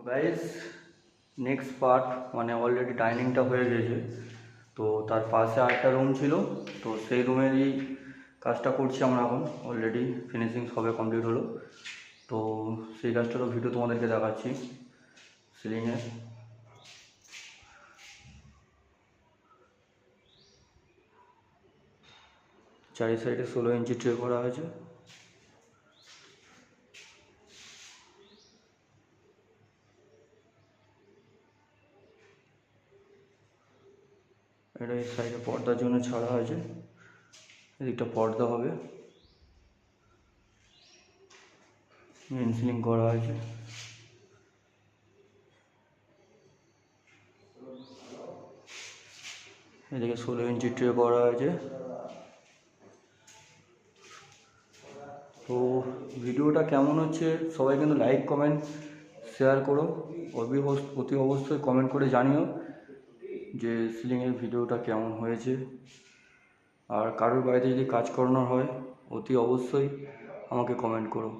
Guys, next part মানে already ডাইনিংটা হয়ে গেছে। তো তার পাশে আরেকটা রুম ছিল, তো সেই রুমেরই কাজটা করছি আমরা এখন। অলরেডি ফিনিশিং সবে কমপ্লিট হলো, তো সেই কাজটারও ভিডিও তোমাদেরকে দেখাচ্ছি। সিলিংয়ে চারি সাইডে 16 ইঞ্চি ট্রে করা হয়েছে। এটা এই সাইডে পর্দার জন্য ছাড়া হয়েছে, এদিকটা পর্দা হবে। মেন সিলিং করা হয়েছে। এদিকে 16 ইঞ্চি ট্রে করা হয়েছে। তো ভিডিওটা কেমন হচ্ছে সবাই কিন্তু লাইক কমেন্ট শেয়ার করো, অতি অবশ্যই কমেন্ট করে জানিও যে সিলিংয়ের ভিডিওটা কেমন হয়েছে। আর কারোর বাড়িতে যদি কাজ করানোর হয় অতি অবশ্যই আমাকে কমেন্ট করো।